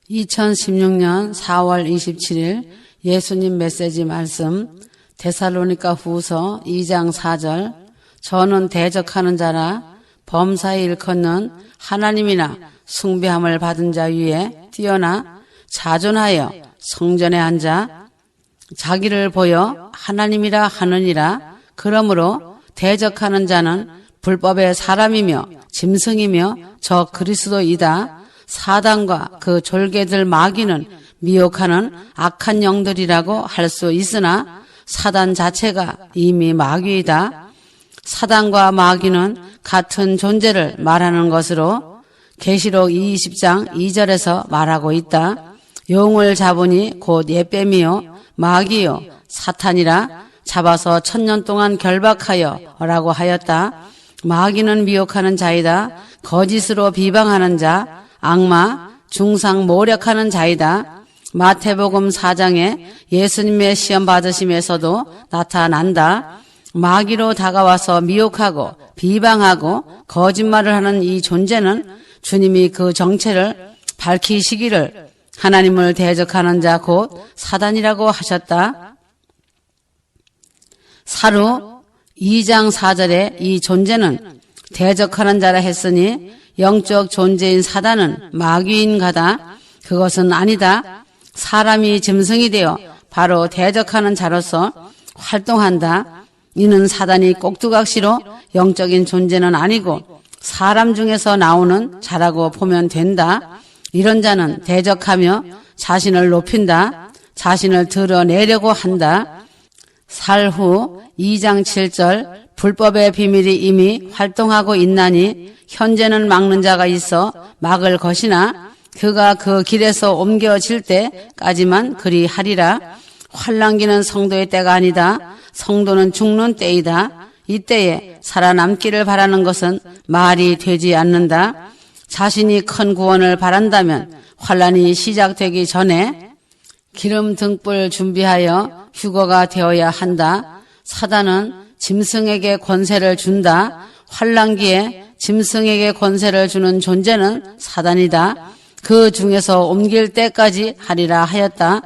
2016년 4월 27일 예수님 메시지 말씀 데살로니가 후서 2장 4절 저는 대적하는 자라 범사에 일컫는 하나님이나 숭배함을 받은 자 위에 뛰어나 자존하여 성전에 앉아 자기를 보여 하나님이라 하느니라. 그러므로 대적하는 자는 불법의 사람이며 짐승이며 저 그리스도이다. 사단과 그 졸개들 마귀는 미혹하는 악한 영들이라고 할 수 있으나 사단 자체가 이미 마귀이다. 사단과 마귀는 같은 존재를 말하는 것으로 계시록 20장 2절에서 말하고 있다. 용을 잡으니 곧 예뱀이요 마귀요 사탄이라 잡아서 1000년 동안 결박하여 라고 하였다. 마귀는 미혹하는 자이다. 거짓으로 비방하는 자, 악마, 중상 모략하는 자이다. 마태복음 4장에 예수님의 시험 받으심에서도 나타난다. 마귀로 다가와서 미혹하고 비방하고 거짓말을 하는 이 존재는 주님이 그 정체를 밝히시기를 하나님을 대적하는 자 곧 사단이라고 하셨다. 사루 2장 4절에 이 존재는 대적하는 자라 했으니 영적 존재인 사단은 마귀인 가다. 그것은 아니다. 사람이 짐승이 되어 바로 대적하는 자로서 활동한다. 이는 사단이 꼭두각시로 영적인 존재는 아니고 사람 중에서 나오는 자라고 보면 된다. 이런 자는 대적하며 자신을 높인다. 자신을 드러내려고 한다. 살후 2장 7절 불법의 비밀이 이미 활동하고 있나니 현재는 막는 자가 있어 막을 것이나 그가 그 길에서 옮겨질 때까지만 그리 하리라. 환난기는 성도의 때가 아니다. 성도는 죽는 때이다. 이때에 살아남기를 바라는 것은 말이 되지 않는다. 자신이 큰 구원을 바란다면 환난이 시작되기 전에 기름 등불 준비하여 휴거가 되어야 한다. 사단은 짐승에게 권세를 준다. 환난기에 짐승에게 권세를 주는 존재는 사단이다. 그 중에서 옮길 때까지 하리라 하였다.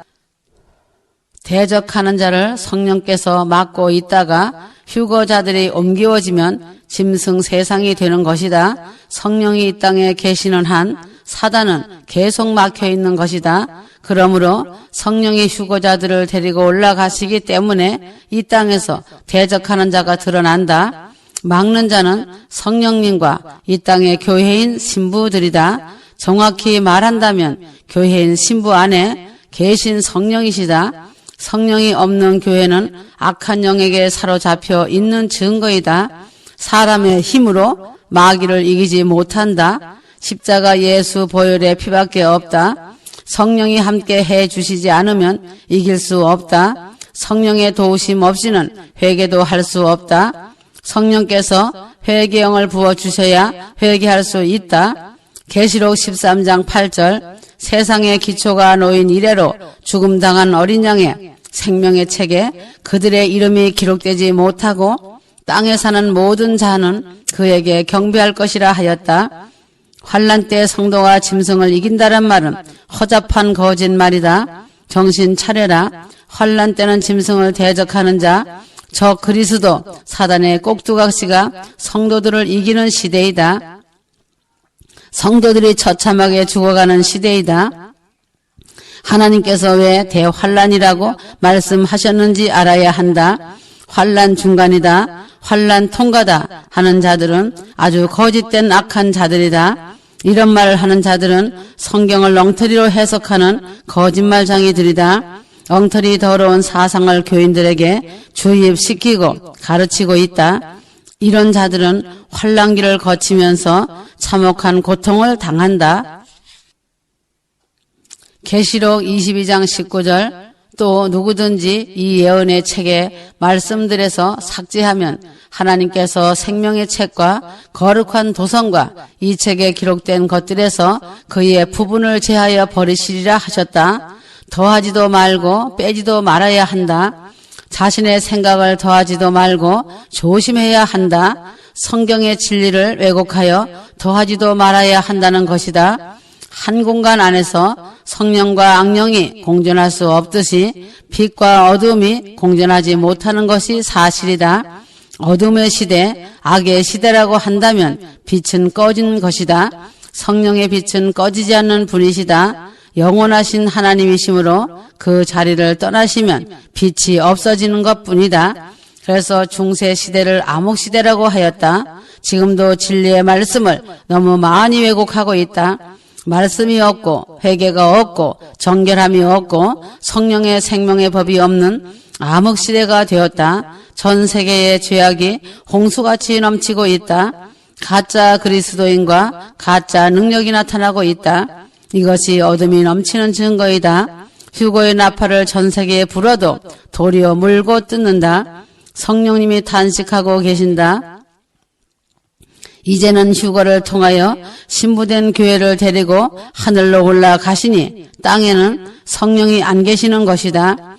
대적하는 자를 성령께서 막고 있다가 휴거자들이 옮기워지면 짐승 세상이 되는 것이다. 성령이 이 땅에 계시는 한 사단은 계속 막혀 있는 것이다. 그러므로 성령이 휴거자들을 데리고 올라가시기 때문에 이 땅에서 대적하는 자가 드러난다. 막는 자는 성령님과 이 땅의 교회인 신부들이다. 정확히 말한다면 교회인 신부 안에 계신 성령이시다. 성령이 없는 교회는 악한 영에게 사로잡혀 있는 증거이다. 사람의 힘으로 마귀를 이기지 못한다. 십자가 예수 보혈의 피밖에 없다. 성령이 함께 해주시지 않으면 이길 수 없다. 성령의 도우심 없이는 회개도 할 수 없다. 성령께서 회개영을 부어주셔야 회개할 수 있다. 계시록 13장 8절 세상의 기초가 놓인 이래로 죽음당한 어린 양의 생명의 책에 그들의 이름이 기록되지 못하고 땅에 사는 모든 자는 그에게 경배할 것이라 하였다. 환난 때 성도가 짐승을 이긴다란 말은 허잡한 거짓말이다. 정신 차려라. 환난 때는 짐승을 대적하는 자, 저 그리스도 사단의 꼭두각시가 성도들을 이기는 시대이다. 성도들이 처참하게 죽어가는 시대이다. 하나님께서 왜 대환란이라고 말씀하셨는지 알아야 한다. 환란 중간이다. 환란 통과다 하는 자들은 아주 거짓된 악한 자들이다. 이런 말을 하는 자들은 성경을 엉터리로 해석하는 거짓말쟁이들이다. 엉터리 더러운 사상을 교인들에게 주입시키고 가르치고 있다. 이런 자들은 환난기를 거치면서 참혹한 고통을 당한다. 계시록 22장 19절 또 누구든지 이 예언의 책에 말씀들에서 삭제하면 하나님께서 생명의 책과 거룩한 도성과 이 책에 기록된 것들에서 그의 부분을 제하여 버리시리라 하셨다. 더하지도 말고 빼지도 말아야 한다. 자신의 생각을 더하지도 말고 조심해야 한다. 성경의 진리를 왜곡하여 더하지도 말아야 한다는 것이다. 한 공간 안에서 성령과 악령이 공존할 수 없듯이 빛과 어둠이 공존하지 못하는 것이 사실이다. 어둠의 시대, 악의 시대라고 한다면 빛은 꺼진 것이다. 성령의 빛은 꺼지지 않는 분이시다. 영원하신 하나님이시므로 그 자리를 떠나시면 빛이 없어지는 것뿐이다. 그래서 중세 시대를 암흑 시대라고 하였다. 지금도 진리의 말씀을 너무 많이 왜곡하고 있다. 말씀이 없고 회개가 없고 정결함이 없고 성령의 생명의 법이 없는 암흑 시대가 되었다. 전 세계의 죄악이 홍수같이 넘치고 있다. 가짜 그리스도인과 가짜 능력이 나타나고 있다. 이것이 어둠이 넘치는 증거이다. 휴거의 나팔을 전 세계에 불어도 도리어 물고 뜯는다. 성령님이 탄식하고 계신다. 이제는 휴거를 통하여 신부된 교회를 데리고 하늘로 올라가시니 땅에는 성령이 안 계시는 것이다.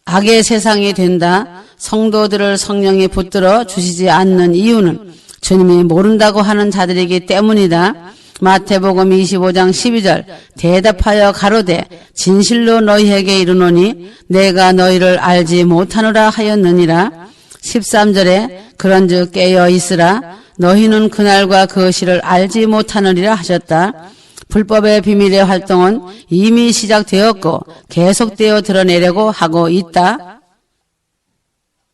악의 세상이 된다. 성도들을 성령이 붙들어 주시지 않는 이유는 주님이 모른다고 하는 자들이기 때문이다. 마태복음 25장 12절 대답하여 가로되 진실로 너희에게 이르노니 내가 너희를 알지 못하노라 하였느니라. 13절에 그런즉 깨어 있으라 너희는 그날과 그 시를 알지 못하느니라 하셨다. 불법의 비밀의 활동은 이미 시작되었고 계속되어 드러내려고 하고 있다.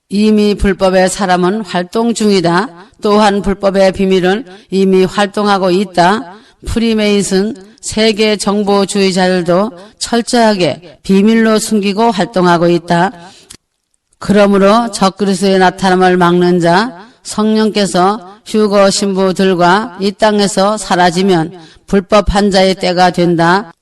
이미 불법의 사람은 활동 중이다. 또한 불법의 비밀은 이미 활동하고 있다. 프리메이슨 세계 정보주의자들도 철저하게 비밀로 숨기고 활동하고 있다. 그러므로 적그리스도의 나타남을 막는 자 성령께서 휴거 신부들과 이 땅에서 사라지면 불법한 자의 때가 된다.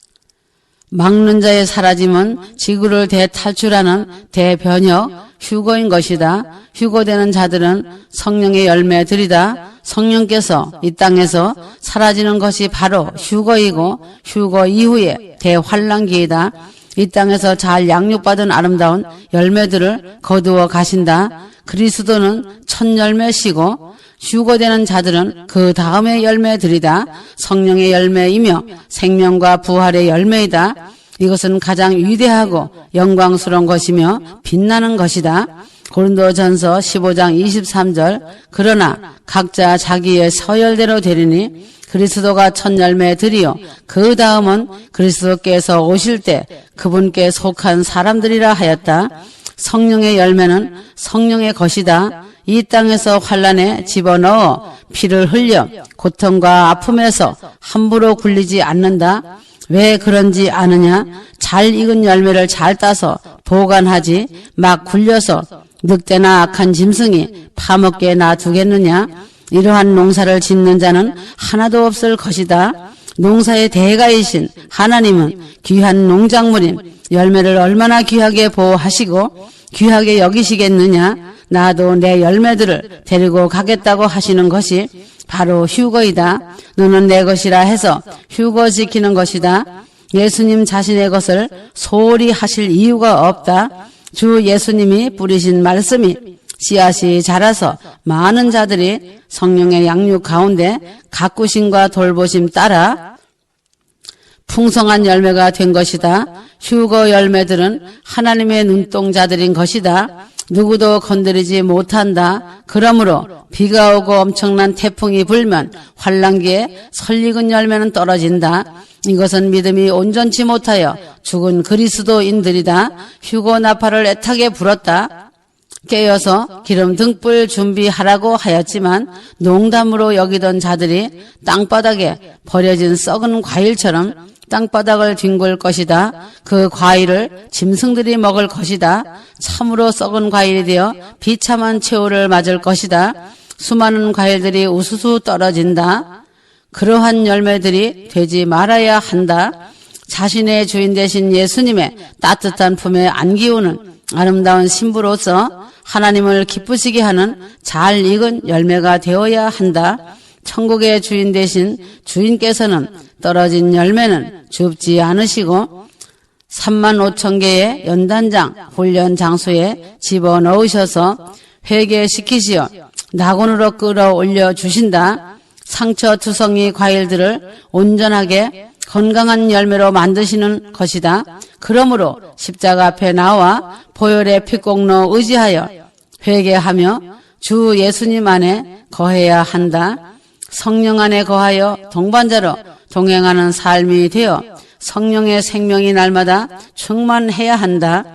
막는 자의 사라짐은 지구를 대탈출하는 대변혁 휴거인 것이다. 휴거되는 자들은 성령의 열매들이다. 성령께서 이 땅에서 사라지는 것이 바로 휴거이고 휴거 이후의 대환란기이다. 이 땅에서 잘 양육받은 아름다운 열매들을 거두어 가신다. 그리스도는 첫 열매시고 휴거되는 자들은 그 다음의 열매들이다. 성령의 열매이며 생명과 부활의 열매이다. 이것은 가장 위대하고 영광스러운 것이며 빛나는 것이다. 고린도전서 15장 23절 그러나 각자 자기의 서열대로 되리니 그리스도가 첫 열매들이요 그 다음은 그리스도께서 오실 때 그분께 속한 사람들이라 하였다. 성령의 열매는 성령의 것이다. 이 땅에서 환난에 집어넣어 피를 흘려 고통과 아픔에서 함부로 굴리지 않는다. 왜 그런지 아느냐? 잘 익은 열매를 잘 따서 보관하지 막 굴려서 늑대나 악한 짐승이 파먹게 놔두겠느냐? 이러한 농사를 짓는 자는 하나도 없을 것이다. 농사의 대가이신 하나님은 귀한 농작물인 열매를 얼마나 귀하게 보호하시고 귀하게 여기시겠느냐? 나도 내 열매들을 데리고 가겠다고 하시는 것이 바로 휴거이다. 너는 내 것이라 해서 휴거 지키는 것이다. 예수님 자신의 것을 소홀히 하실 이유가 없다. 주 예수님이 뿌리신 말씀이 씨앗이 자라서 많은 자들이 성령의 양육 가운데 가꾸심과 돌보심 따라 풍성한 열매가 된 것이다. 휴거 열매들은 하나님의 눈동자들인 것이다. 누구도 건드리지 못한다. 그러므로 비가 오고 엄청난 태풍이 불면 환란기에 설익은 열매는 떨어진다. 이것은 믿음이 온전치 못하여 죽은 그리스도인들이다. 휴거 나팔을 애타게 불었다. 깨어서 기름 등불 준비하라고 하였지만 농담으로 여기던 자들이 땅바닥에 버려진 썩은 과일처럼 땅바닥을 뒹굴 것이다. 그 과일을 짐승들이 먹을 것이다. 참으로 썩은 과일이 되어 비참한 최후를 맞을 것이다. 수많은 과일들이 우수수 떨어진다. 그러한 열매들이 되지 말아야 한다. 자신의 주인 되신 예수님의 따뜻한 품에 안기우는 아름다운 신부로서 하나님을 기쁘시게 하는 잘 익은 열매가 되어야 한다. 천국의 주인 되신 주인께서는 떨어진 열매는 줍지 않으시고 35,000개의 연단장 훈련 장소에 집어넣으셔서 회개시키시어 낙원으로 끌어올려 주신다. 상처투성이 과일들을 온전하게 건강한 열매로 만드시는 것이다. 그러므로 십자가 앞에 나와 보혈의 피공로 의지하여 회개하며 주 예수님 안에 거해야 한다. 성령 안에 거하여 동반자로 동행하는 삶이 되어 성령의 생명이 날마다 충만해야 한다.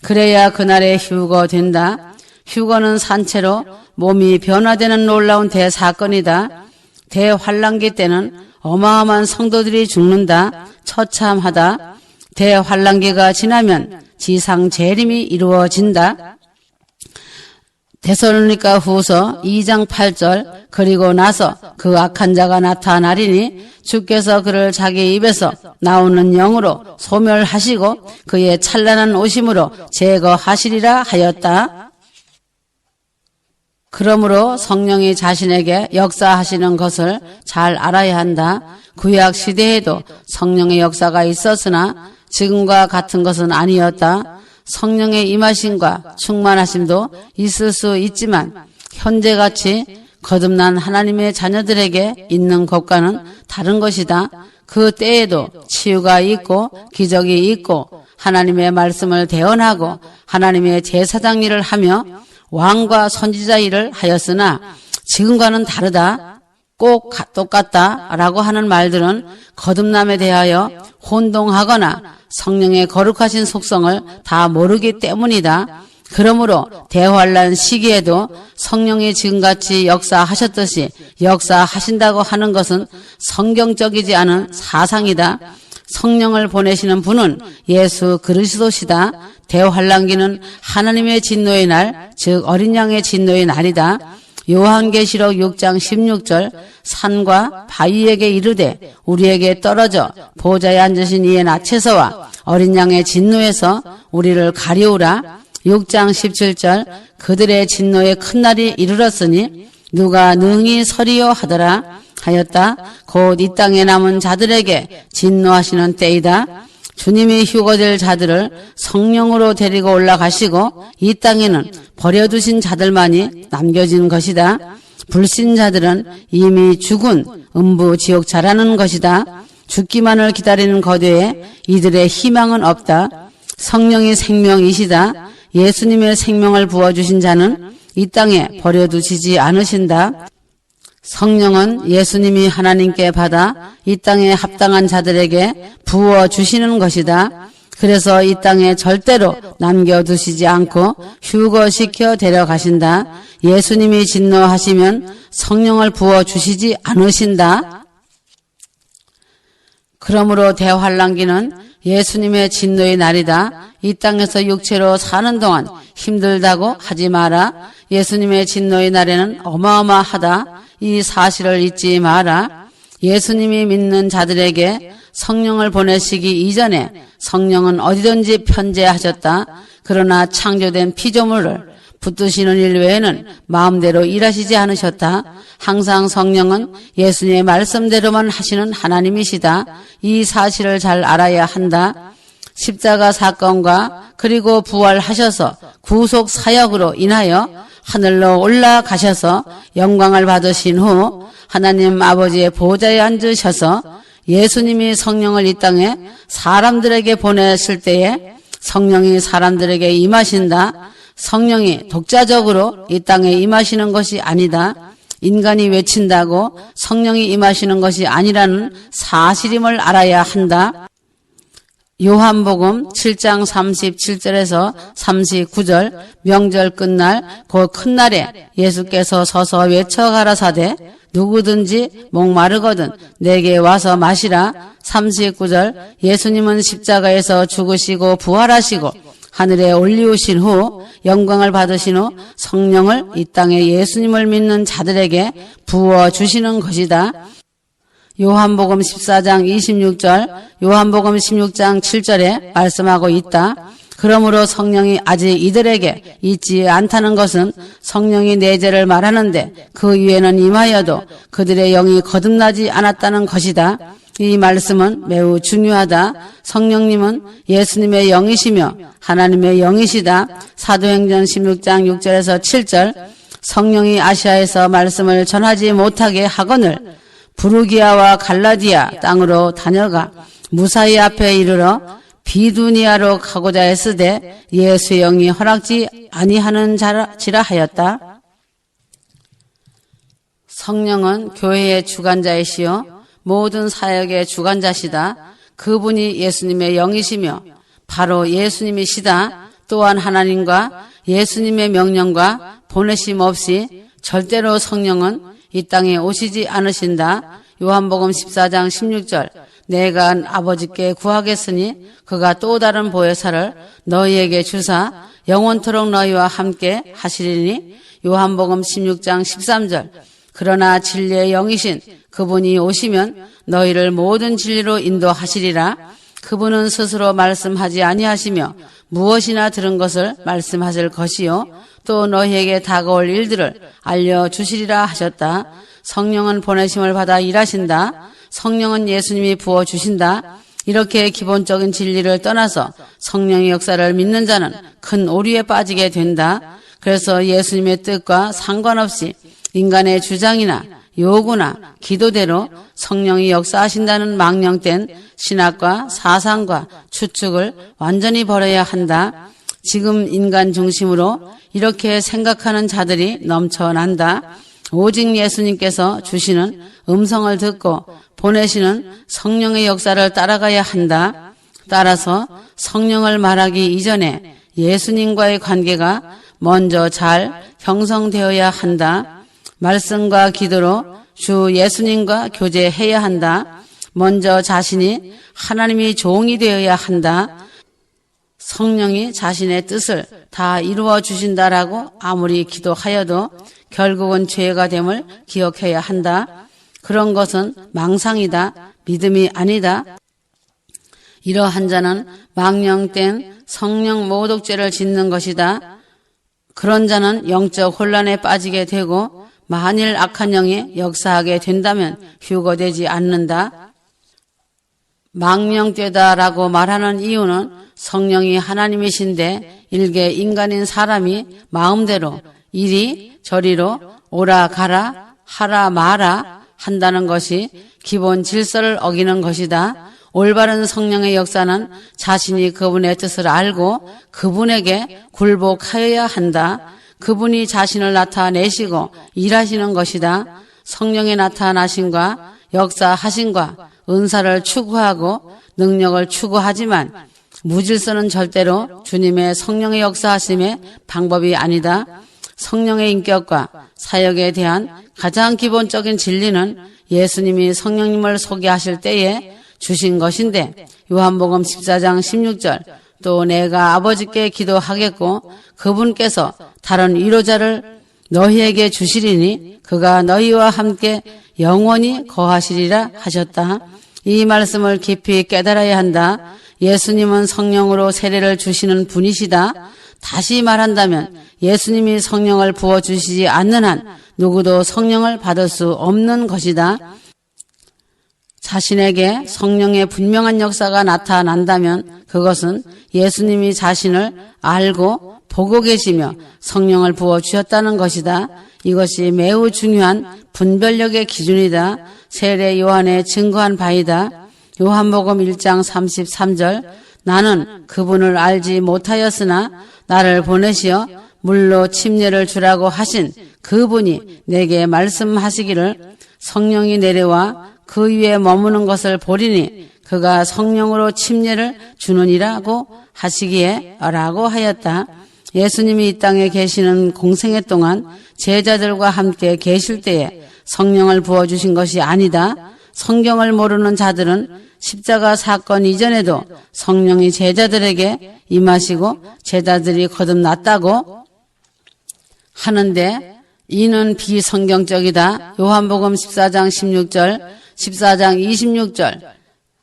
그래야 그날의 휴거 된다. 휴거는 산채로 몸이 변화되는 놀라운 대사건이다. 대환란기 때는 어마어마한 성도들이 죽는다. 처참하다. 대환란기가 지나면 지상 재림이 이루어진다. 데살로니가 후서 2장 8절 그리고 나서 그 악한 자가 나타나리니 주께서 그를 자기 입에서 나오는 영으로 소멸하시고 그의 찬란한 오심으로 제거하시리라 하였다. 그러므로 성령이 자신에게 역사하시는 것을 잘 알아야 한다. 구약 시대에도 성령의 역사가 있었으나 지금과 같은 것은 아니었다. 성령의 임하심과 충만하심도 있을 수 있지만 현재같이 거듭난 하나님의 자녀들에게 있는 것과는 다른 것이다. 그 때에도 치유가 있고 기적이 있고 하나님의 말씀을 대언하고 하나님의 제사장 일을 하며 왕과 선지자 일을 하였으나 지금과는 다르다. 꼭 똑같다라고 하는 말들은 거듭남에 대하여 혼동하거나 성령의 거룩하신 속성을 다 모르기 때문이다. 그러므로 대환란 시기에도 성령이 지금같이 역사하셨듯이 역사하신다고 하는 것은 성경적이지 않은 사상이다. 성령을 보내시는 분은 예수 그리스도시다. 대환란기는 하나님의 진노의 날, 즉 어린 양의 진노의 날이다. 요한계시록 6장 16절 산과 바위에게 이르되 우리에게 떨어져 보좌에 앉으신 이의 낯에서와 어린 양의 진노에서 우리를 가리우라. 6장 17절 그들의 진노의 큰 날이 이르렀으니 누가 능히 서리요 하더라 하였다. 곧 이 땅에 남은 자들에게 진노하시는 때이다. 주님이 휴거될 자들을 성령으로 데리고 올라가시고 이 땅에는 버려두신 자들만이 남겨진 것이다. 불신자들은 이미 죽은 음부 지옥자라는 것이다. 죽기만을 기다리는 거대에 이들의 희망은 없다. 성령이 생명이시다. 예수님의 생명을 부어주신 자는 이 땅에 버려두시지 않으신다. 성령은 예수님이 하나님께 받아 이 땅에 합당한 자들에게 부어주시는 것이다. 그래서 이 땅에 절대로 남겨두시지 않고 휴거시켜 데려가신다. 예수님이 진노하시면 성령을 부어주시지 않으신다. 그러므로 대환란기는 예수님의 진노의 날이다. 이 땅에서 육체로 사는 동안 힘들다고 하지 마라. 예수님의 진노의 날에는 어마어마하다. 이 사실을 잊지 마라. 예수님이 믿는 자들에게 성령을 보내시기 이전에 성령은 어디든지 편재하셨다. 그러나 창조된 피조물을 붙드시는 일 외에는 마음대로 일하시지 않으셨다. 항상 성령은 예수님의 말씀대로만 하시는 하나님이시다. 이 사실을 잘 알아야 한다. 십자가 사건과 그리고 부활하셔서 구속 사역으로 인하여 하늘로 올라가셔서 영광을 받으신 후 하나님 아버지의 보좌에 앉으셔서 예수님이 성령을 이 땅에 사람들에게 보내실 때에 성령이 사람들에게 임하신다. 성령이 독자적으로 이 땅에 임하시는 것이 아니다. 인간이 외친다고 성령이 임하시는 것이 아니라는 사실임을 알아야 한다. 요한복음 7장 37절에서 39절 명절 끝날 그 큰 날에 예수께서 서서 외쳐 가라사대 누구든지 목마르거든 내게 와서 마시라. 39절 예수님은 십자가에서 죽으시고 부활하시고 하늘에 올리우신 후 영광을 받으신 후 성령을 이 땅에 예수님을 믿는 자들에게 부어주시는 것이다. 요한복음 14장 26절, 요한복음 16장 7절에 말씀하고 있다. 그러므로 성령이 아직 이들에게 있지 않다는 것은 성령이 내 죄를 말하는데 그 위에는 임하여도 그들의 영이 거듭나지 않았다는 것이다. 이 말씀은 매우 중요하다. 성령님은 예수님의 영이시며 하나님의 영이시다. 사도행전 16장 6절에서 7절 성령이 아시아에서 말씀을 전하지 못하게 하거늘 부르기아와 갈라디아 땅으로 다녀가 무사히 앞에 이르러 비두니아로 가고자 했으되 예수의 영이 허락지 아니하는 지라 하였다. 성령은 교회의 주관자이시요 모든 사역의 주관자시다. 그분이 예수님의 영이시며 바로 예수님이시다. 또한 하나님과 예수님의 명령과 보내심 없이 절대로 성령은 이 땅에 오시지 않으신다. 요한복음 14장 16절 내가 아버지께 구하겠으니 그가 또 다른 보혜사를 너희에게 주사 영원토록 너희와 함께 하시리니. 요한복음 16장 13절 그러나 진리의 영이신 그분이 오시면 너희를 모든 진리로 인도하시리라. 그분은 스스로 말씀하지 아니하시며 무엇이나 들은 것을 말씀하실 것이요 또 너희에게 다가올 일들을 알려주시리라 하셨다. 성령은 보내심을 받아 일하신다. 성령은 예수님이 부어주신다. 이렇게 기본적인 진리를 떠나서 성령의 역사를 믿는 자는 큰 오류에 빠지게 된다. 그래서 예수님의 뜻과 상관없이 인간의 주장이나 요구나 기도대로 성령이 역사하신다는 망령된 신학과 사상과 추측을 완전히 버려야 한다. 지금 인간 중심으로 이렇게 생각하는 자들이 넘쳐난다. 오직 예수님께서 주시는 음성을 듣고 보내시는 성령의 역사를 따라가야 한다. 따라서 성령을 말하기 이전에 예수님과의 관계가 먼저 잘 형성되어야 한다. 말씀과 기도로 주 예수님과 교제해야 한다. 먼저 자신이 하나님이 종이 되어야 한다. 성령이 자신의 뜻을 다 이루어 주신다라고 아무리 기도하여도 결국은 죄가 됨을 기억해야 한다. 그런 것은 망상이다. 믿음이 아니다. 이러한 자는 망령된 성령 모독죄를 짓는 것이다. 그런 자는 영적 혼란에 빠지게 되고 만일 악한 영이 역사하게 된다면 휴거되지 않는다. 망령되다라고 말하는 이유는 성령이 하나님이신데 일개 인간인 사람이 마음대로 이리 저리로 오라 가라 하라 마라 한다는 것이 기본 질서를 어기는 것이다. 올바른 성령의 역사는 자신이 그분의 뜻을 알고 그분에게 굴복하여야 한다. 그분이 자신을 나타내시고 일하시는 것이다. 성령의 나타나심과 역사하심과 은사를 추구하고 능력을 추구하지만 무질서는 절대로 주님의 성령의 역사하심의 방법이 아니다. 성령의 인격과 사역에 대한 가장 기본적인 진리는 예수님이 성령님을 소개하실 때에 주신 것인데 요한복음 14장 16절 또 내가 아버지께 기도하겠고 그분께서 다른 위로자를 너희에게 주시리니 그가 너희와 함께 영원히 거하시리라 하셨다. 이 말씀을 깊이 깨달아야 한다. 예수님은 성령으로 세례를 주시는 분이시다. 다시 말한다면 예수님이 성령을 부어주시지 않는 한 누구도 성령을 받을 수 없는 것이다. 자신에게 성령의 분명한 역사가 나타난다면 그것은 예수님이 자신을 알고 보고 계시며 성령을 부어주셨다는 것이다. 이것이 매우 중요한 분별력의 기준이다. 세례 요한에 증거한 바이다. 요한복음 1장 33절 나는 그분을 알지 못하였으나 나를 보내시어 물로 침례를 주라고 하신 그분이 내게 말씀하시기를 성령이 내려와 그 위에 머무는 것을 보리니 그가 성령으로 침례를 주느니라고 하시기에 라고 하였다. 예수님이 이 땅에 계시는 공생애 동안 제자들과 함께 계실 때에 성령을 부어주신 것이 아니다. 성경을 모르는 자들은 십자가 사건 이전에도 성령이 제자들에게 임하시고 제자들이 거듭났다고 하는데 이는 비성경적이다. 요한복음 14장 16절, 14장 26절,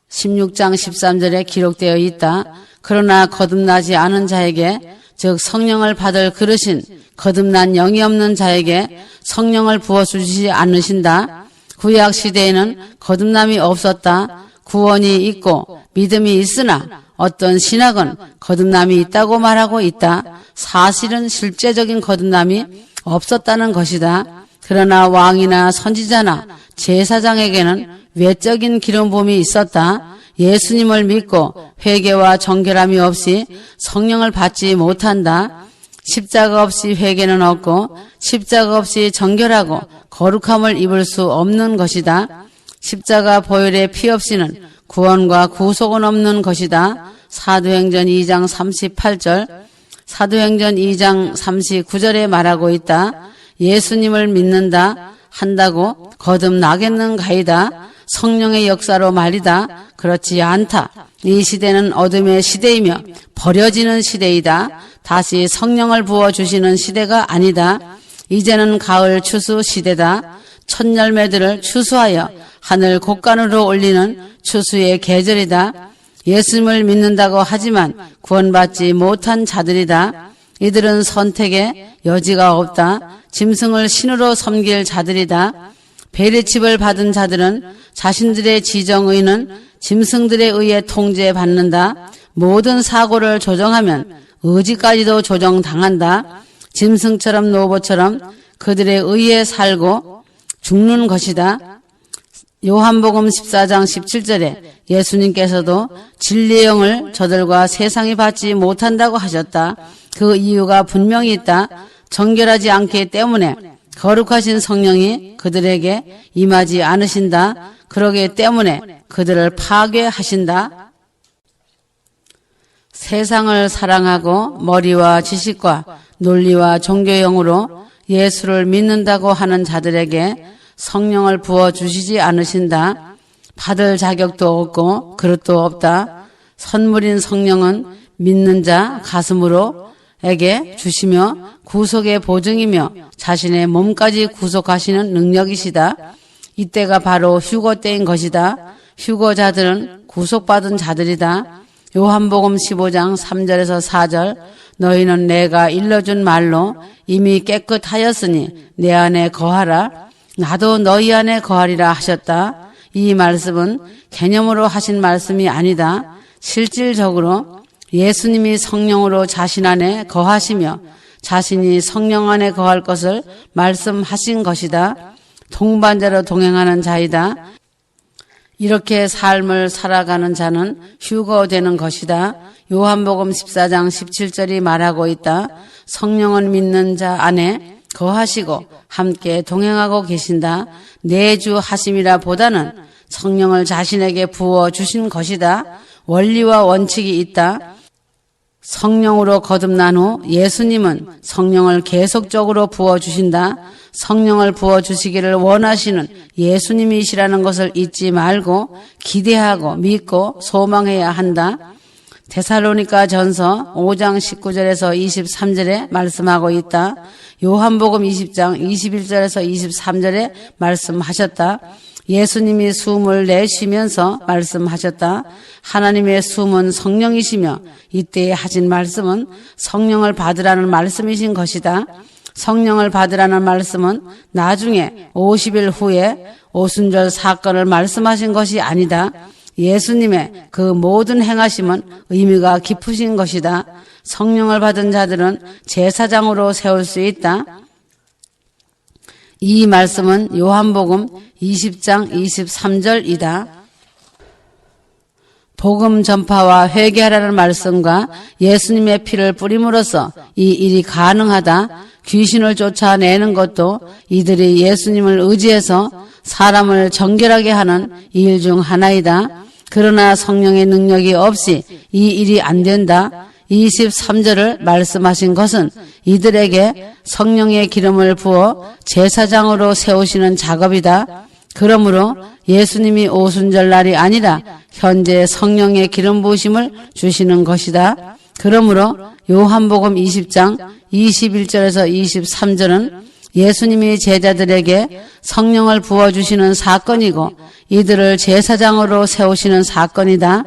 16장 13절에 기록되어 있다. 그러나 거듭나지 않은 자에게 즉 성령을 받을 그릇인 거듭난 영이 없는 자에게 성령을 부어주시지 않으신다. 구약 시대에는 거듭남이 없었다. 구원이 있고 믿음이 있으나 어떤 신학은 거듭남이 있다고 말하고 있다. 사실은 실제적인 거듭남이 없었다는 것이다. 그러나 왕이나 선지자나 제사장에게는 외적인 기름 부음이 있었다. 예수님을 믿고 회개와 정결함이 없이 성령을 받지 못한다. 십자가 없이 회개는 없고 십자가 없이 정결하고 거룩함을 입을 수 없는 것이다. 십자가 보혈의 피 없이는 구원과 구속은 없는 것이다. 사도행전 2장 38절, 사도행전 2장 39절에 말하고 있다. 예수님을 믿는다 한다고 거듭나겠는가이다. 성령의 역사로 말이다. 그렇지 않다. 이 시대는 어둠의 시대이며 버려지는 시대이다. 다시 성령을 부어주시는 시대가 아니다. 이제는 가을 추수 시대다. 첫 열매들을 추수하여 하늘 곳간으로 올리는 추수의 계절이다. 예수님을 믿는다고 하지만 구원받지 못한 자들이다. 이들은 선택의 여지가 없다. 짐승을 신으로 섬길 자들이다. 베레칩을 받은 자들은 자신들의 지정의는 짐승들에 의해 통제받는다. 모든 사고를 조정하면 의지까지도 조정당한다. 짐승처럼 노보처럼 그들에 의해 살고 죽는 것이다. 요한복음 14장 17절에 예수님께서도 진리의 영을 저들과 세상이 받지 못한다고 하셨다. 그 이유가 분명히 있다. 정결하지 않기 때문에 거룩하신 성령이 그들에게 임하지 않으신다. 그러기 때문에 그들을 파괴하신다. 세상을 사랑하고 머리와 지식과 논리와 종교형으로 예수를 믿는다고 하는 자들에게 성령을 부어주시지 않으신다. 받을 자격도 없고 그릇도 없다. 선물인 성령은 믿는 자 가슴으로에게 주시며 구속의 보증이며 자신의 몸까지 구속하시는 능력이시다. 이때가 바로 휴거 때인 것이다. 휴거자들은 구속받은 자들이다. 요한복음 15장 3절에서 4절 너희는 내가 일러준 말로 이미 깨끗하였으니 내 안에 거하라. 나도 너희 안에 거하리라 하셨다. 이 말씀은 개념으로 하신 말씀이 아니다. 실질적으로 예수님이 성령으로 자신 안에 거하시며 자신이 성령 안에 거할 것을 말씀하신 것이다. 동반자로 동행하는 자이다. 이렇게 삶을 살아가는 자는 휴거되는 것이다. 요한복음 14장 17절이 말하고 있다. 성령은 믿는 자 안에 거하시고 함께 동행하고 계신다. 내주 하심이라 보다는 성령을 자신에게 부어주신 것이다. 원리와 원칙이 있다. 성령으로 거듭난 후 예수님은 성령을 계속적으로 부어주신다. 성령을 부어주시기를 원하시는 예수님이시라는 것을 잊지 말고 기대하고 믿고 소망해야 한다. 데살로니가 전서 5장 19절에서 23절에 말씀하고 있다. 요한복음 20장 21절에서 23절에 말씀하셨다. 예수님이 숨을 내쉬면서 말씀하셨다. 하나님의 숨은 성령이시며 이때에 하신 말씀은 성령을 받으라는 말씀이신 것이다. 성령을 받으라는 말씀은 나중에 50일 후에 오순절 사건을 말씀하신 것이 아니다. 예수님의 그 모든 행하심은 의미가 깊으신 것이다. 성령을 받은 자들은 제사장으로 세울 수 있다. 이 말씀은 요한복음 20장 23절이다. 복음 전파와 회개하라는 말씀과 예수님의 피를 뿌림으로써 이 일이 가능하다. 귀신을 쫓아내는 것도 이들이 예수님을 의지해서 사람을 정결하게 하는 일 중 하나이다. 그러나 성령의 능력이 없이 이 일이 안 된다. 23절을 말씀하신 것은 이들에게 성령의 기름을 부어 제사장으로 세우시는 작업이다. 그러므로 예수님이 오순절 날이 아니라 현재 성령의 기름 부으심을 주시는 것이다. 그러므로 요한복음 20장 21절에서 23절은 예수님이 제자들에게 성령을 부어주시는 사건이고 이들을 제사장으로 세우시는 사건이다.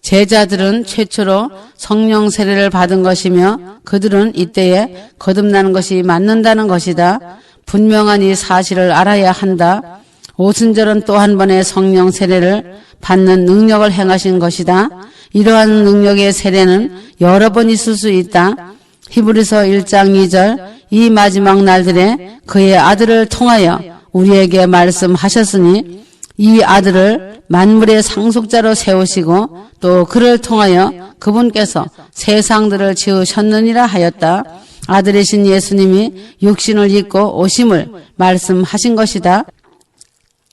제자들은 최초로 성령 세례를 받은 것이며 그들은 이때에 거듭나는 것이 맞는다는 것이다. 분명한 이 사실을 알아야 한다. 오순절은 또 한 번의 성령 세례를 받는 능력을 행하신 것이다. 이러한 능력의 세례는 여러 번 있을 수 있다. 히브리서 1장 2절 이 마지막 날들에 그의 아들을 통하여 우리에게 말씀하셨으니 이 아들을 만물의 상속자로 세우시고 또 그를 통하여 그분께서 세상들을 지으셨느니라 하였다. 아들이신 예수님이 육신을 입고 오심을 말씀하신 것이다.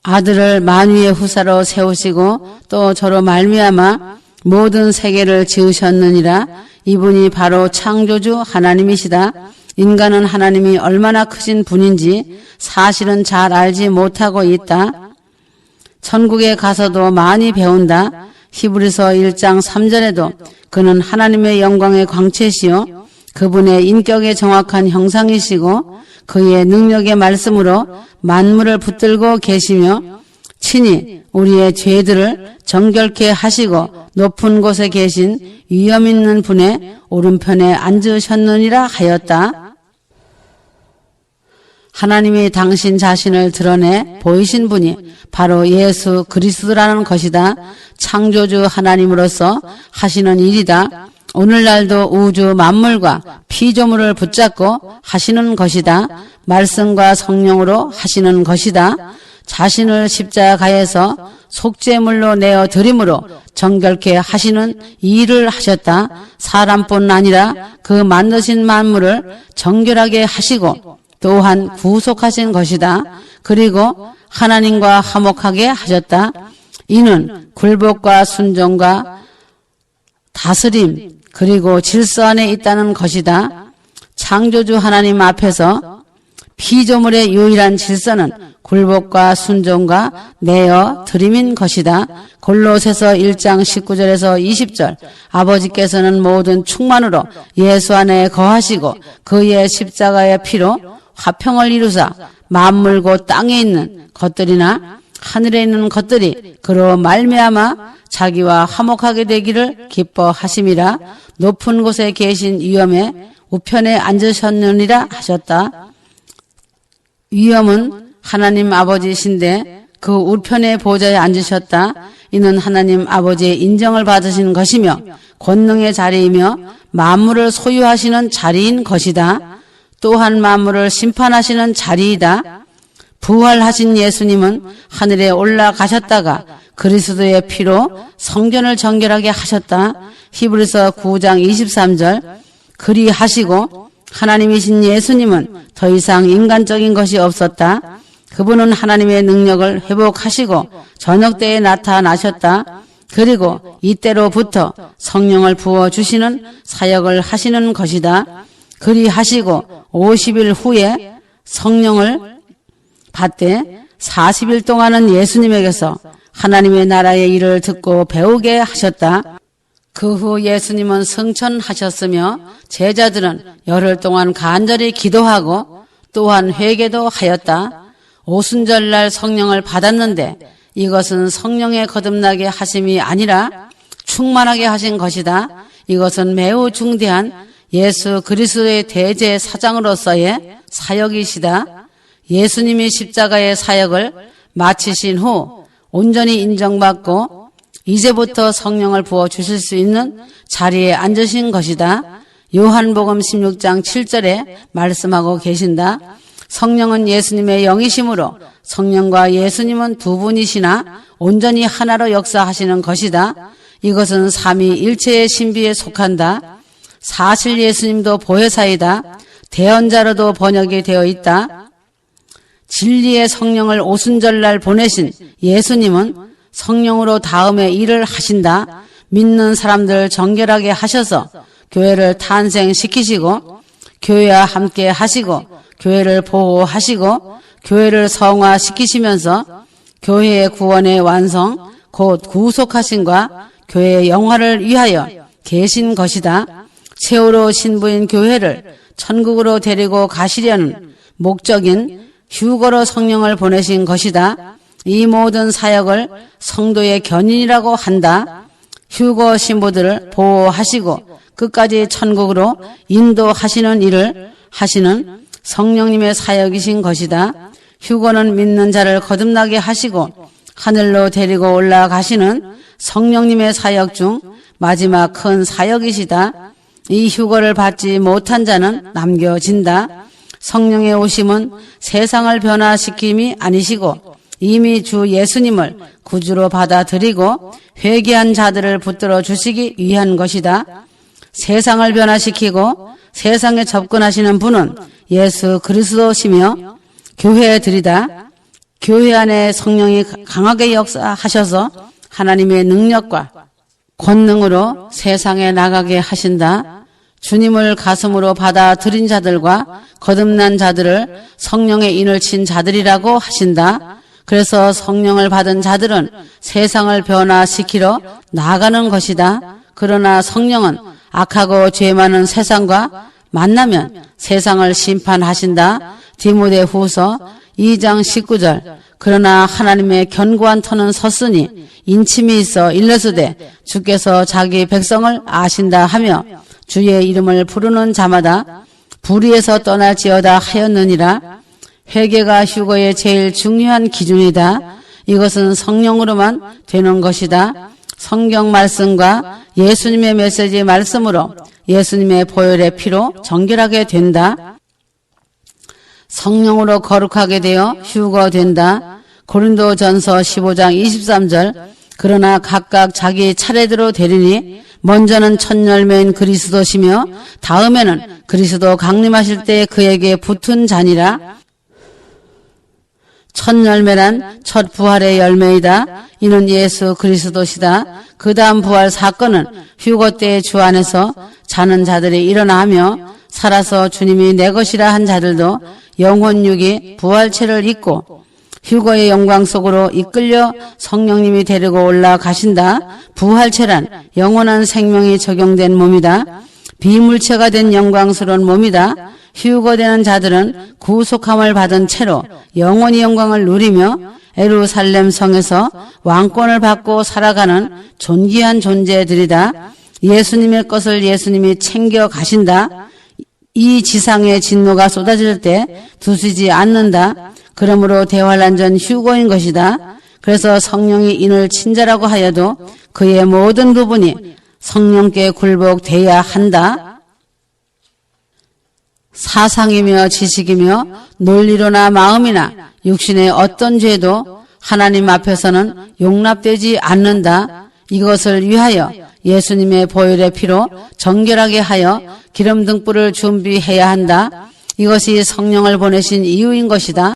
아들을 만유의 후사로 세우시고 또 저로 말미암아 모든 세계를 지으셨느니라. 이분이 바로 창조주 하나님이시다. 인간은 하나님이 얼마나 크신 분인지 사실은 잘 알지 못하고 있다. 천국에 가서도 많이 배운다. 히브리서 1장 3절에도 그는 하나님의 영광의 광채시요 그분의 인격의 정확한 형상이시고 그의 능력의 말씀으로 만물을 붙들고 계시며 친히 우리의 죄들을 정결케 하시고 높은 곳에 계신 위엄 있는 분의 오른편에 앉으셨느니라 하였다. 하나님이 당신 자신을 드러내 보이신 분이 바로 예수 그리스도라는 것이다. 창조주 하나님으로서 하시는 일이다. 오늘날도 우주 만물과 피조물을 붙잡고 하시는 것이다. 말씀과 성령으로 하시는 것이다. 자신을 십자가에서 속죄물로 내어 드림으로 정결케 하시는 일을 하셨다. 사람뿐 아니라 그 만드신 만물을 정결하게 하시고 또한 구속하신 것이다. 그리고 하나님과 화목하게 하셨다. 이는 굴복과 순종과 다스림 그리고 질서 안에 있다는 것이다. 창조주 하나님 앞에서 피조물의 유일한 질서는 굴복과 순종과 내어 드림인 것이다. 골로새서 1장 19절에서 20절 아버지께서는 모든 충만으로 예수 안에 거하시고 그의 십자가의 피로 화평을 이루사 만물 곧 땅에 있는 것들이나 하늘에 있는 것들이 그로 말미암아 자기와 화목하게 되기를 기뻐하심이라. 높은 곳에 계신 위엄의 우편에 앉으셨느니라 하셨다. 위엄은 하나님 아버지이신데 그 우편의 보좌에 앉으셨다. 이는 하나님 아버지의 인정을 받으신 것이며 권능의 자리이며 만물을 소유하시는 자리인 것이다. 또한 만물을 심판하시는 자리이다. 부활하신 예수님은 하늘에 올라가셨다가 그리스도의 피로 성전을 정결하게 하셨다. 히브리서 9장 23절 그리하시고 하나님이신 예수님은 더 이상 인간적인 것이 없었다. 그분은 하나님의 능력을 회복하시고 저녁 때에 나타나셨다. 그리고 이때로부터 성령을 부어주시는 사역을 하시는 것이다. 그리하시고 50일 후에 성령을 받되 40일 동안은 예수님에게서 하나님의 나라의 일을 듣고 배우게 하셨다. 그 후 예수님은 승천하셨으며 제자들은 열흘 동안 간절히 기도하고 또한 회개도 하였다. 오순절날 성령을 받았는데 이것은 성령의 거듭나게 하심이 아니라 충만하게 하신 것이다. 이것은 매우 중대한 예수 그리스도의 대제 사장으로서의 사역이시다. 예수님이 십자가의 사역을 마치신 후 온전히 인정받고 이제부터 성령을 부어주실 수 있는 자리에 앉으신 것이다. 요한복음 16장 7절에 말씀하고 계신다. 성령은 예수님의 영이심으로 성령과 예수님은 두 분이시나 온전히 하나로 역사하시는 것이다. 이것은 삼위일체의 신비에 속한다. 사실 예수님도 보혜사이다. 대언자로도 번역이 되어 있다. 진리의 성령을 오순절날 보내신 예수님은 성령으로 다음에 일을 하신다. 믿는 사람들을 정결하게 하셔서 교회를 탄생시키시고 교회와 함께 하시고 교회를 보호하시고 교회를 성화시키시면서 교회의 구원의 완성 곧 구속하심과 교회의 영화를 위하여 계신 것이다. 세월호 신부인 교회를 천국으로 데리고 가시려는 목적인 휴거로 성령을 보내신 것이다. 이 모든 사역을 성도의 견인이라고 한다. 휴거 신부들을 보호하시고 끝까지 천국으로 인도하시는 일을 하시는 성령님의 사역이신 것이다. 휴거는 믿는 자를 거듭나게 하시고 하늘로 데리고 올라가시는 성령님의 사역 중 마지막 큰 사역이시다. 이 휴거를 받지 못한 자는 남겨진다. 성령의 오심은 세상을 변화시킴이 아니시고 이미 주 예수님을 구주로 받아들이고 회개한 자들을 붙들어 주시기 위한 것이다. 세상을 변화시키고 세상에 접근하시는 분은 예수 그리스도시며 교회들이다. 교회 안에 성령이 강하게 역사하셔서 하나님의 능력과 권능으로 세상에 나가게 하신다. 주님을 가슴으로 받아들인 자들과 거듭난 자들을 성령의 인을 친 자들이라고 하신다. 그래서 성령을 받은 자들은 세상을 변화시키러 나아가는 것이다. 그러나 성령은 악하고 죄 많은 세상과 만나면 세상을 심판하신다. 디모데후서 2장 19절. 그러나 하나님의 견고한 터는 섰으니 인침이 있어 일러스되 주께서 자기 백성을 아신다 하며 주의 이름을 부르는 자마다 불의에서 떠날지어다 하였느니라. 회개가 휴거의 제일 중요한 기준이다. 이것은 성령으로만 되는 것이다. 성경 말씀과 예수님의 메시지 말씀으로 예수님의 보혈의 피로 정결하게 된다. 성령으로 거룩하게 되어 휴거된다. 고린도전서 15장 23절. 그러나 각각 자기 차례대로 되리니 먼저는 첫 열매인 그리스도시며 다음에는 그리스도 강림하실 때 그에게 붙은 자니라. 첫 열매란 첫 부활의 열매이다. 이는 예수 그리스도시다. 그 다음 부활 사건은 휴거 때의 주 안에서 자는 자들이 일어나며 살아서 주님이 내 것이라 한 자들도 영혼육이 부활체를 입고 휴거의 영광 속으로 이끌려 성령님이 데리고 올라가신다. 부활체란 영원한 생명이 적용된 몸이다. 비물체가 된 영광스러운 몸이다. 휴거되는 자들은 구속함을 받은 채로 영원히 영광을 누리며 예루살렘 성에서 왕권을 받고 살아가는 존귀한 존재들이다. 예수님의 것을 예수님이 챙겨 가신다. 이 지상의 진노가 쏟아질 때 두시지 않는다. 그러므로 대환란전 휴거인 것이다. 그래서 성령이 인을 친자라고 하여도 그의 모든 부분이 성령께 굴복돼야 한다. 사상이며 지식이며 논리로나 마음이나 육신의 어떤 죄도 하나님 앞에서는 용납되지 않는다. 이것을 위하여 예수님의 보혈의 피로 정결하게 하여 기름 등불을 준비해야 한다. 이것이 성령을 보내신 이유인 것이다.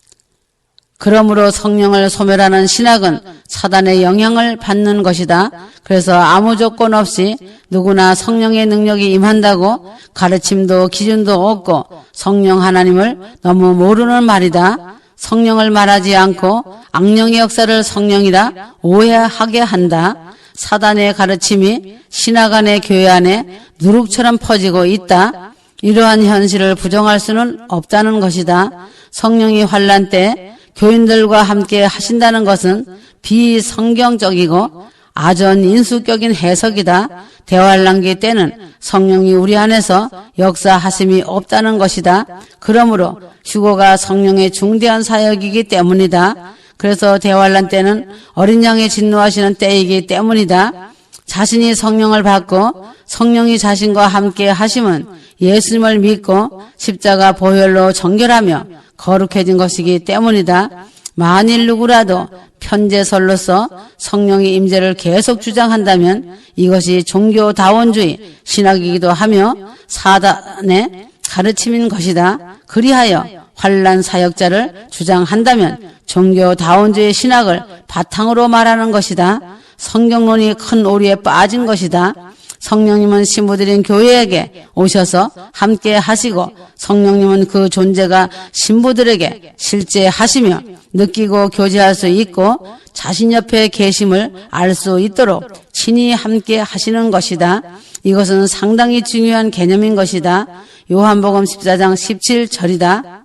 그러므로 성령을 소멸하는 신학은 사단의 영향을 받는 것이다. 그래서 아무 조건 없이 누구나 성령의 능력이 임한다고 가르침도 기준도 없고 성령 하나님을 너무 모르는 말이다. 성령을 말하지 않고 악령의 역사를 성령이라 오해하게 한다. 사단의 가르침이 신학 안의 교회 안에 누룩처럼 퍼지고 있다. 이러한 현실을 부정할 수는 없다는 것이다. 성령이 환난 때 교인들과 함께 하신다는 것은 비성경적이고 아전 인수격인 해석이다. 대환란기 때는 성령이 우리 안에서 역사하심이 없다는 것이다. 그러므로 휴거가 성령의 중대한 사역이기 때문이다. 그래서 대환란 때는 어린 양이 진노하시는 때이기 때문이다. 자신이 성령을 받고 성령이 자신과 함께 하심은 예수님을 믿고 십자가 보혈로 정결하며 거룩해진 것이기 때문이다. 만일 누구라도 편제설로서 성령의 임재를 계속 주장한다면 이것이 종교다원주의 신학이기도 하며 사단의 가르침인 것이다. 그리하여 환난 사역자를 주장한다면 종교다원주의 신학을 바탕으로 말하는 것이다. 성경론이 큰 오류에 빠진 것이다. 성령님은 신부들인 교회에게 오셔서 함께 하시고 성령님은 그 존재가 신부들에게 실제 하시며 느끼고 교제할 수 있고 자신 옆에 계심을 알 수 있도록 친히 함께 하시는 것이다. 이것은 상당히 중요한 개념인 것이다. 요한복음 14장 17절이다.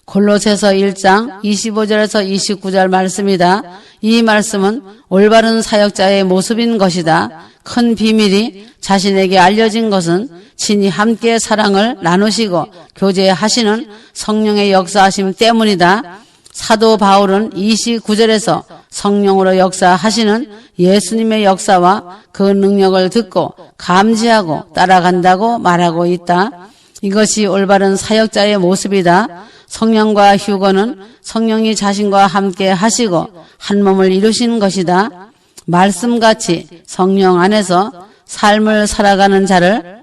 골로새서 1장 25절에서 29절 말씀이다. 이 말씀은 올바른 사역자의 모습인 것이다. 큰 비밀이 자신에게 알려진 것은 친히 함께 사랑을 나누시고 교제하시는 성령의 역사하심 때문이다. 사도 바울은 29절에서 성령으로 역사하시는 예수님의 역사와 그 능력을 듣고 감지하고 따라간다고 말하고 있다. 이것이 올바른 사역자의 모습이다. 성령과 휴거는 성령이 자신과 함께 하시고 한 몸을 이루신 것이다. 말씀같이 성령 안에서 삶을 살아가는 자를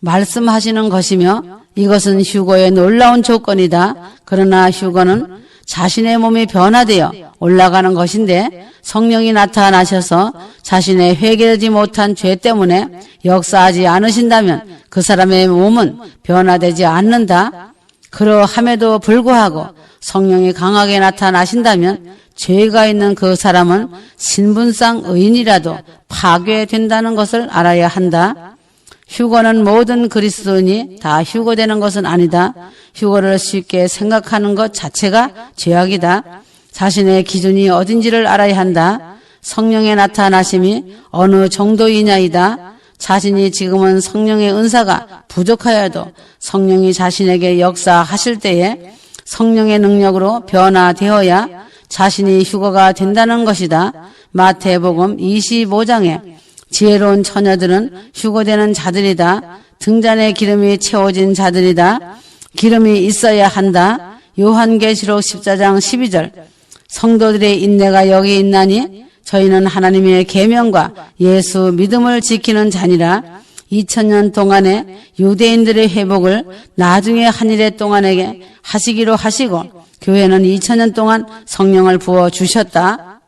말씀하시는 것이며 이것은 휴거의 놀라운 조건이다. 그러나 휴거는 자신의 몸이 변화되어 올라가는 것인데 성령이 나타나셔서 자신의 회개되지 못한 죄 때문에 역사하지 않으신다면 그 사람의 몸은 변화되지 않는다. 그러함에도 불구하고 성령이 강하게 나타나신다면 죄가 있는 그 사람은 신분상 의인이라도 파괴된다는 것을 알아야 한다. 휴거는 모든 그리스도인이 다 휴거되는 것은 아니다. 휴거를 쉽게 생각하는 것 자체가 죄악이다. 자신의 기준이 어딘지를 알아야 한다. 성령의 나타나심이 어느 정도이냐이다. 자신이 지금은 성령의 은사가 부족하여도 성령이 자신에게 역사하실 때에 성령의 능력으로 변화되어야 자신이 휴거가 된다는 것이다. 마태복음 25장에 지혜로운 처녀들은 휴거되는 자들이다. 등잔에 기름이 채워진 자들이다. 기름이 있어야 한다. 요한계시록 14장 12절 성도들의 인내가 여기 있나니 저희는 하나님의 계명과 예수 믿음을 지키는 자니라. 2000년 동안에 유대인들의 회복을 나중에 한 일에 동안에게 하시기로 하시고 교회는 2000년 동안 성령을 부어 주셨다.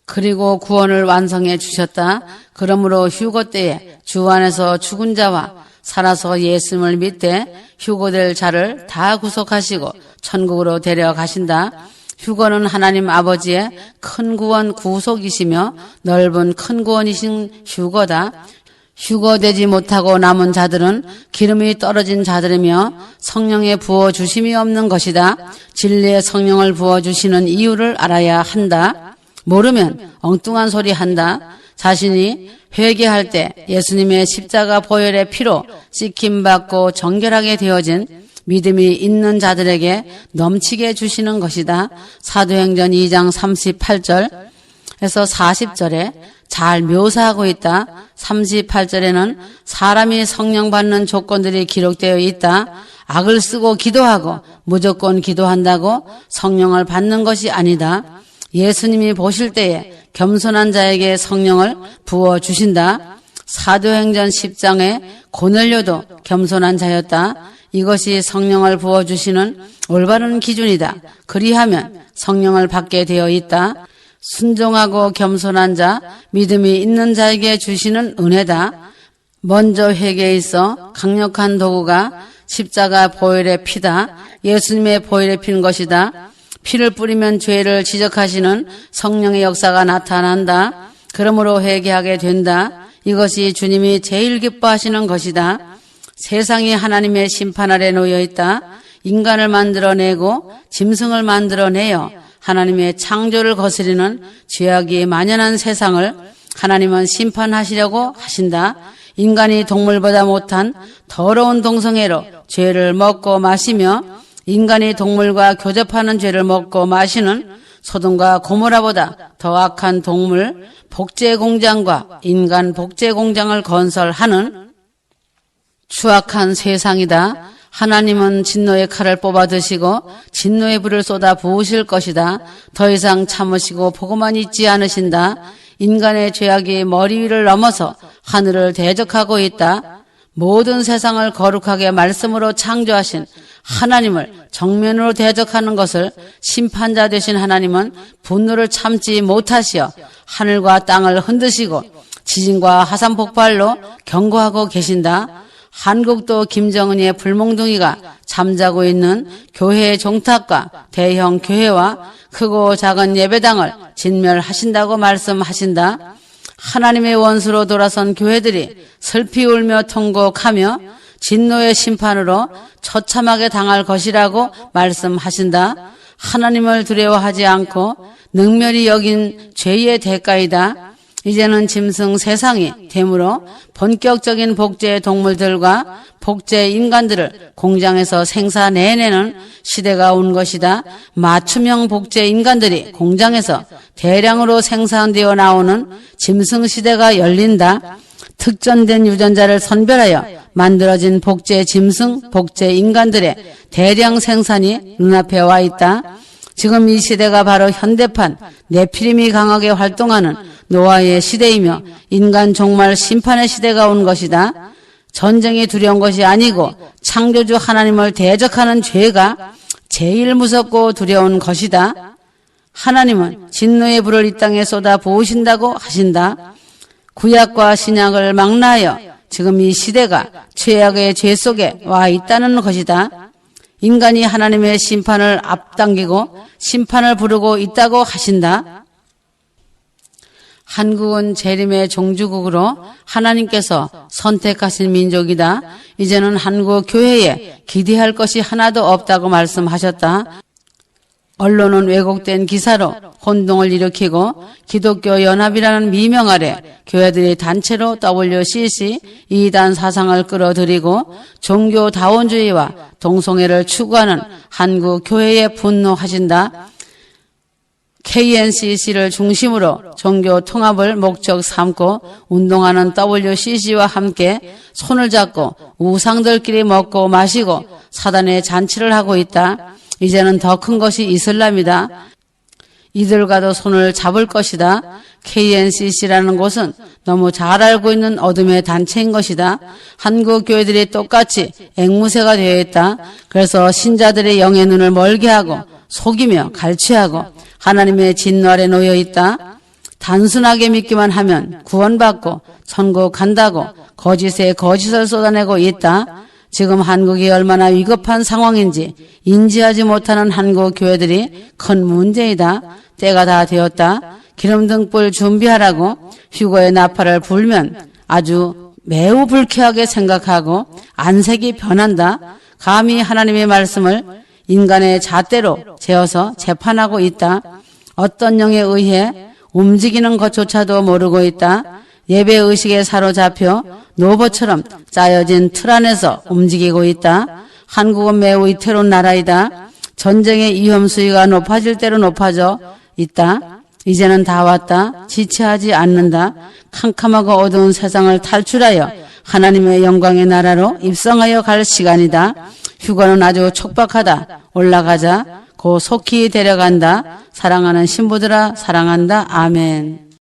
그리고 구원을 완성해 주셨다. 그러므로 휴거 때에 주 안에서 죽은 자와 살아서 예수님을 믿되 휴거될 자를 다 구속하시고 천국으로 데려가신다. 휴거는 하나님 아버지의 큰 구원 구속이시며 넓은 큰 구원이신 휴거다. 휴거되지 못하고 남은 자들은 기름이 떨어진 자들이며 성령의 부어주심이 없는 것이다. 진리의 성령을 부어주시는 이유를 알아야 한다. 모르면 엉뚱한 소리 한다. 자신이 회개할 때 예수님의 십자가 보혈의 피로 씻김받고 정결하게 되어진 믿음이 있는 자들에게 넘치게 주시는 것이다. 사도행전 2장 38절에서 40절에 잘 묘사하고 있다. 38절에는 사람이 성령 받는 조건들이 기록되어 있다. 악을 쓰고 기도하고 무조건 기도한다고 성령을 받는 것이 아니다. 예수님이 보실 때에 겸손한 자에게 성령을 부어주신다. 사도행전 10장에 고넬료도 겸손한 자였다. 이것이 성령을 부어주시는 올바른 기준이다. 그리하면 성령을 받게 되어 있다. 순종하고 겸손한 자, 믿음이 있는 자에게 주시는 은혜다. 먼저 회개에 있어 강력한 도구가 십자가 보혈의 피다. 예수님의 보혈의 피는 것이다. 피를 뿌리면 죄를 지적하시는 성령의 역사가 나타난다. 그러므로 회개하게 된다. 이것이 주님이 제일 기뻐하시는 것이다. 세상이 하나님의 심판 아래 놓여 있다. 인간을 만들어내고 짐승을 만들어내어 하나님의 창조를 거스리는 죄악이 만연한 세상을 하나님은 심판하시려고 하신다. 인간이 동물보다 못한 더러운 동성애로 죄를 먹고 마시며 인간이 동물과 교접하는 죄를 먹고 마시는 소돔과 고모라보다 더 악한 동물 복제공장과 인간 복제공장을 건설하는 추악한 세상이다. 하나님은 진노의 칼을 뽑아 드시고 진노의 불을 쏟아 부으실 것이다. 더 이상 참으시고 보고만 있지 않으신다. 인간의 죄악이 머리 위를 넘어서 하늘을 대적하고 있다. 모든 세상을 거룩하게 말씀으로 창조하신 하나님을 정면으로 대적하는 것을 심판자 되신 하나님은 분노를 참지 못하시어 하늘과 땅을 흔드시고 지진과 화산 폭발로 경고하고 계신다. 한국도 김정은의 불몽둥이가 잠자고 있는 교회의 종탑과 대형 교회와 크고 작은 예배당을 진멸하신다고 말씀하신다. 하나님의 원수로 돌아선 교회들이 슬피 울며 통곡하며 진노의 심판으로 처참하게 당할 것이라고 말씀하신다. 하나님을 두려워하지 않고 능멸히 여긴 죄의 대가이다. 이제는 짐승 세상이 되므로 본격적인 복제 동물들과 복제 인간들을 공장에서 생산해내는 시대가 온 것이다. 맞춤형 복제 인간들이 공장에서 대량으로 생산되어 나오는 짐승 시대가 열린다. 특전된 유전자를 선별하여 만들어진 복제 짐승, 복제 인간들의 대량 생산이 눈앞에 와 있다. 지금 이 시대가 바로 현대판 네피림이 강하게 활동하는 노아의 시대이며 인간 종말 심판의 시대가 온 것이다. 전쟁이 두려운 것이 아니고 창조주 하나님을 대적하는 죄가 제일 무섭고 두려운 것이다. 하나님은 진노의 불을 이 땅에 쏟아 부으신다고 하신다. 구약과 신약을 망라하여 지금 이 시대가 최악의 죄 속에 와 있다는 것이다. 인간이 하나님의 심판을 앞당기고 심판을 부르고 있다고 하신다. 한국은 재림의 종주국으로 하나님께서 선택하신 민족이다. 이제는 한국 교회에 기대할 것이 하나도 없다고 말씀하셨다. 언론은 왜곡된 기사로 혼동을 일으키고 기독교 연합이라는 미명 아래 교회들이 단체로 WCC 이단 사상을 끌어들이고 종교다원주의와 동성애를 추구하는 한국 교회에 분노하신다. KNCC를 중심으로 종교 통합을 목적 삼고 운동하는 WCC와 함께 손을 잡고 우상들끼리 먹고 마시고 사단의 잔치를 하고 있다. 이제는 더 큰 것이 이슬람이다. 이들과도 손을 잡을 것이다. KNCC라는 곳은 너무 잘 알고 있는 어둠의 단체인 것이다. 한국 교회들이 똑같이 앵무새가 되어 있다. 그래서 신자들의 영의 눈을 멀게 하고 속이며 갈취하고 하나님의 진노 아래 놓여 있다. 단순하게 믿기만 하면 구원받고 천국 간다고 거짓에 거짓을 쏟아내고 있다. 지금 한국이 얼마나 위급한 상황인지 인지하지 못하는 한국 교회들이 큰 문제이다. 때가 다 되었다. 기름등불 준비하라고 휴거의 나팔을 불면 아주 매우 불쾌하게 생각하고 안색이 변한다. 감히 하나님의 말씀을 인간의 잣대로 재어서 재판하고 있다. 어떤 영에 의해 움직이는 것조차도 모르고 있다. 예배의식에 사로잡혀 노보처럼 짜여진 틀 안에서 움직이고 있다. 한국은 매우 위태로운 나라이다. 전쟁의 위험 수위가 높아질 대로 높아져 있다. 이제는 다 왔다. 지체하지 않는다. 캄캄하고 어두운 세상을 탈출하여 하나님의 영광의 나라로 입성하여 갈 시간이다. 휴거는 아주 촉박하다. 올라가자. 고 속히 데려간다. 사랑하는 신부들아 사랑한다. 아멘.